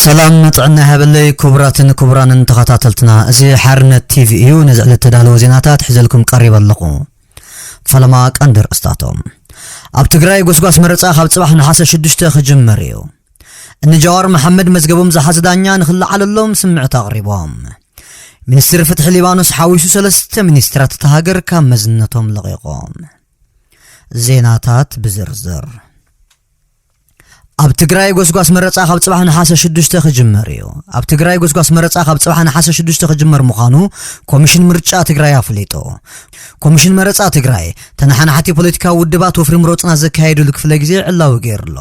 سلام مطعنا هبلي كبران تخاتلتنا زي حرنت تي في يو نزل التدالو زيناتات حزلكم قريب اللقو فلما قندر استاتهم اب تግራይ ጎስጓስ መረጻ ካብ ጽባሕ ነሐሰ 6 خجمريو ان جوار محمد مزغبوم زحزداኛ ንخلዓለሎም ስምዕት አቅሪቦም ሚኒስትር ፍትሕ ሊባኖስ ሓዊሱ 3 ሚኒስትራት ተሃገር ካብ መዝነቶም ለቂቆም ዜናታት ብዝርዝር اب تግራይ ጎስጓስ መረጻ ካብ ጽባሕ ነሐሰ 6 خجمريو اب تግራይ ጎስጓስ መረጻ ካብ ጽባሕ ነሐሰ 6 خجمر ምዃኑ ኮሚሽን ምርጫ ትግራይ አፍሊጦ ኮሚሽን መረጻ ትግራይ ተናሓናሓቲ ፖለቲካ ውድባት ወፍሪ ምሮጽና ዘካይዱ ለክፍለ ጊዜ ዕላው ገይርሎ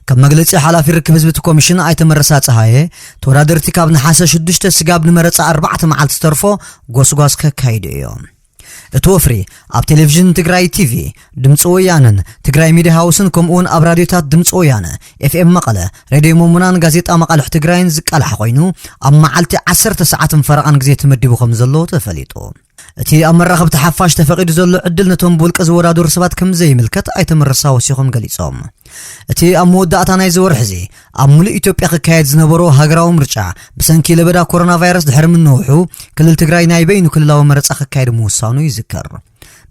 ከም መግለጺ ሓላፊ ርክብ ህዝቢ ኮሚሽን ኣይተመረሳ ፀሃየ ተወዳደርቲ ካብ ነሐሰ 6 ስጋብ ንመረጻ 4 መዓልቲ ተርፎ ጎስጓስ ከካይዱ እዮም اتوفري اب تلفزيون تግራይ تي في ድምጽ ወያነን ትግራይ ሚዲያ ሃውስን ከምኡን ኣብ ራድዮታት ድምጽ ወያነ ኤፍኤም መቀለ ሬድዮ ሞሙናን ጋዜጣ መቀለሕ ትግራይን ዝቃልሕ ኮይኑ ኣብ መዓልቲ 10 ሰዓትን ፈረቓን ግዜ ተመዲቡ ከም ዘሎ ተፈሊጡ እቲ ኣብ መራኸብቲ ሓፋሽ ተፈቂዱ ዘሎ ዕድል ነቶም ብውልቀ ዝወዳደሩ ሰባት ከም ዘይምልከት ኣይተመረሳ ወሲኾም ገሊጾም እቲ ኣብ መወዳእታ ናይ ዝወርሕ እዚ ኣብ ሙሉእ ኢትዮጵያ ክካየድ ዝነበሮ ሃገራዊ ምርጫ ብሰንኪ ለበዳ ኮሮና ቫይረስ ድሕሪ ምንውሑ ክልል ትግራይ ናይ በይኑ ክልላዊ መረጻ ክካየድ ምውሳኑ ይዝከር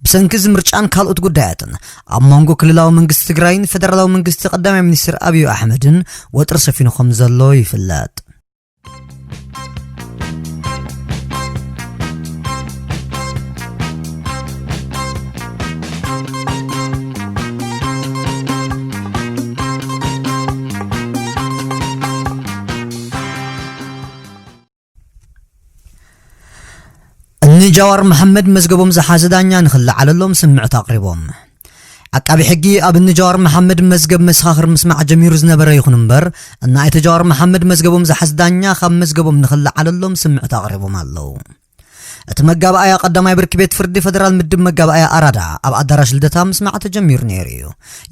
ብሰንኪ ምርጫን ካልኦት ጉዳያትን ኣብ መንጎ ክልላዊ መንግስቲ ትግራይን ፌደራላዊ መንግስቲ ቀዳማይ ሚኒስትር አብይ አሕመድን ወጥር ሰፊኑ ከም ዘሎ ይፍለጥ جوار محمد مزغبوم زحازداኛ ንخلዓለሎም ስምዕት አቅሪቦም አቃቢ ሕጊ ኣብ جوار محمد مزغب መስኻኽር ምስማዕ ጀሚሩ ዝነበረ ይኹን እምበር እና እቲ جوار محمد مزغبوم زحازداኛ ካብ መዝገቦም ንخلዓለሎም ስምዕት አቅሪቦም ኣለው እቲ መጋባእያ ቀዳማይ ብርኪ ቤት ፍርዲ ፌደራል ምድብ መጋባእያ አራዳ ኣብ አዳራሽ ልደታ ምስማዕ ተጀሚሩ ነይሩ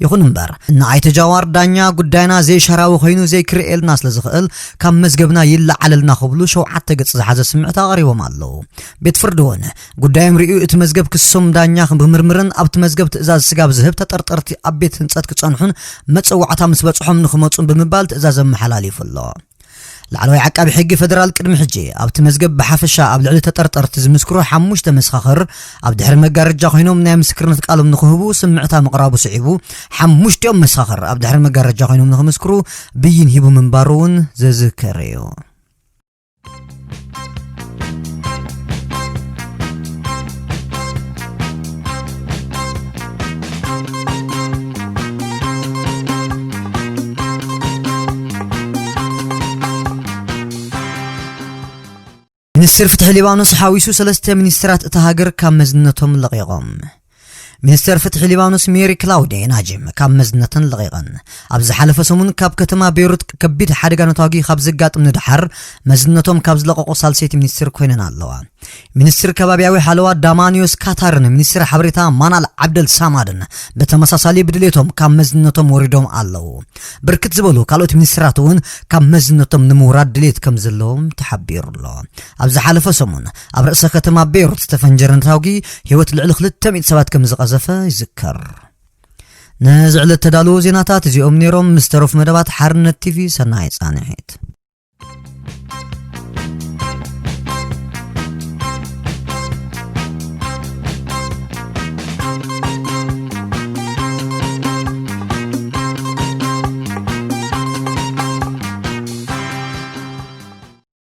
ይኹን እምበር እና ኣይቲ ጃዋር ዳኛ ጉዳይና ዘይሸራዊ ኮይኑ ዘይክርኤልና ስለዝኽእል ካብ መዝገብና ይለዓለልና ክብሉ 7 ገጽ ዝሓዘ ስምዕት አቅሪቦም ኣለው ቤት ፍርዲ ሆነ ጉዳይም ርኢዩ እቲ መዝገብ ክሶም ዳኛ ብምርምርን ኣብቲ መዝገብ ትእዛዝ ስጋብ ዝህብ ተጠርጠርቲ ኣብ ቤት ህንጸት ክጸንሑን መጽዋዕታ ምስ በጽሖም ንኽመጹን ብምባል ትእዛዝ መሓላሊፉሎ لعلوي عقاب حق فدرال قدم حجي ابت مزغب بحفشا اب لعل تطرطرت زمسكرو حموش تمسخخر اب دحر مغارجا خوينوم ناي مسكرنت قالوم نخهبو سمعتا مقرابو صعيبو حموش تيوم مسخخر اب دحر مغارجا خوينوم نخمسكرو بين هيبو منبارون زذكريو ሚኒስትር ፍትሕ ሊባኖስ ሓዊሱ 3 ሚኒስትራት ተሃገር ካብ መዝነቶም ለቂቆም ሚኒስትር ፍትሕ ሊባኖስ ሜሪ ክላውዲ ናጅም ካብ መዝነተን ለቂቀን ኣብ ዝሓለፈ ሰሙን ካብ ከተማ ቤይሩት ከቢድ ሓደጋ ነታጊ ካብ ዝጋጥም ንድሓር መዝነቶም ካብ ዝለቀቁ ሳልሰይቲ ሚኒስትር ኮይነን ኣለዋ ሚኒስትር ከባቢያዊ ሓለዋ ዳማኒዮስ ካታርን ሚኒስትር ሓበሬታ ማናል ዓብደል ሳማድን በተመሳሳሊ ብድሌቶም ካብ መዝነቶም ወሪዶም ኣለው ብርክት ዝበሉ ካልኦት ሚኒስትራት እውን ካብ መዝነቶም ንምውራድ ድሌት ከም ዘለዎም ተሓቢሩሎ ኣብ ዝሓለፈ ሰሙን ኣብ ርእሰ ከተማ ቤይሩት ዝተፈንጀረ ነታጊ ህይወት ልዕሊ 200 ሰባት ከም ዝቀዘፈ ይዝከር نزعل التدالو زيناتات زيوم نيروم مستروف مدبات حرنت تي في سناي صانعيت